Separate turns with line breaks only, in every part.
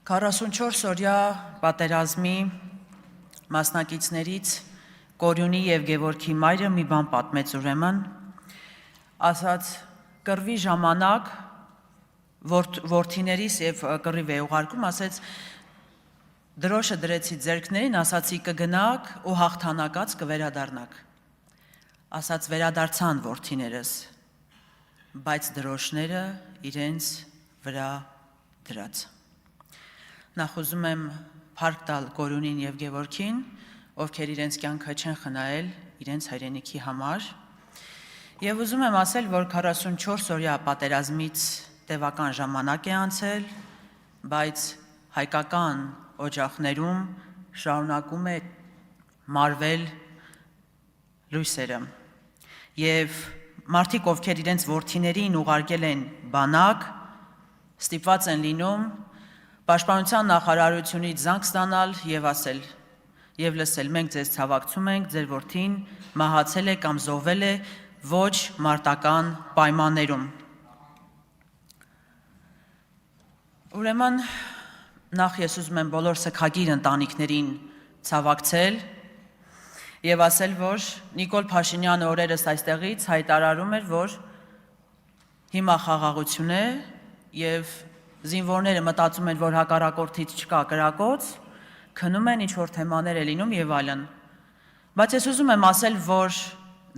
44 օրյա պատերազմի մասնակիցներից Կորյունի և Գևորգի մայրը մի բան պատմեց ուրեմն, ասաց կռվի ժամանակ որդիներիս և կռիվ է ուղարկում, ասեց դրոշը դրեցի ձեռքներին, ասացի կգնաք ու հաղթանակած կվերադառնաք, ասաց վերադարձան որդիներս, բայց դրոշները իրենց վրա դրած։ Նախ ուզում եմ փառք տալ Կորյունին և Գևորգին, ովքեր իրենց կյանքը չեն խնայել իրենց հայրենիքի համար, և ուզում եմ ասել, որ 44 օրյա պատերազմից տևական ժամանակ է անցել, բայց հայկական օջախներում շարունակում է մարվել լույսերը, և մարդիկ, ովքեր իրենց որդիներին ուղարկել են բանակ, ստիպված են լինում Պաշտպանության նախարարությունից զանգ ստանալ և ասել և լսել, մենք ձեզ ցավակցում ենք, ձեր որդին մահացել է կամ զոհվել է ոչ մարտական պայմաններում։ Ուրեմն նախ ես ուզում եմ բոլոր սգագիր ընտանիքներին ցավակցել և ասել, որ Նիկոլ Փաշինյանը օրերս այստեղից հայտարարում էր, որ հիմա խաղաղություն է և զինվորները մտածում են, որ հակառակորդից չկա կրակոց, քնում են, ինչ-որ թեմաներ է լինում և այլն։ Բայց ես ուզում եմ ասել, որ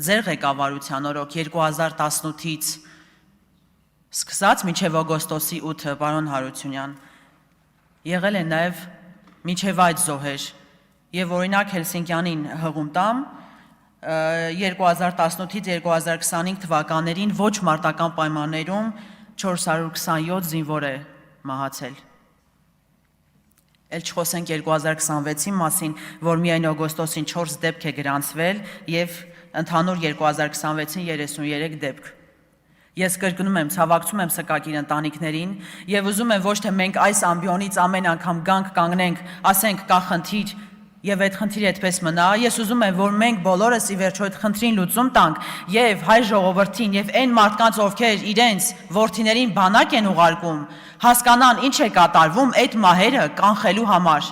ձեր ղեկավարության օրոք 2018-ից սկսած մինչև օգոստոսի 8-ը, պարոն Հարությունյան, եղել են նաև մինչև այդ զոհեր, և օրինակ Հելսինկյանին հղում տամ, 2018-ից 2025 թվականներին ոչ մարտական պայմաններում 427 զինվոր է մահացել։ Էլ չխոսենք 2026-ի մասին, որ միայն օգոստոսին 4 դեպք է գրանցվել և ընդհանուր 2026-ին 33 դեպք։ Ես կրկնում եմ, ցավակցում եմ սգագիր ընտանիքներին և ուզում եմ ոչ թե մենք այս ամբիոնից ամեն անգամ գանք կանգնենք, ասենք կա խնդիր և այդ խնդիրը այդպես մնա, ես ուզում եմ, որ մենք բոլորս ի վերջո այդ խնդրին լուծում տանք և հայ ժողովրդին և այն մարդկանց, ովքեր իրենց որդիներին բանակ են ուղարկում, հասկանան ինչ է կատարվում այդ մահերը կանխելու համար։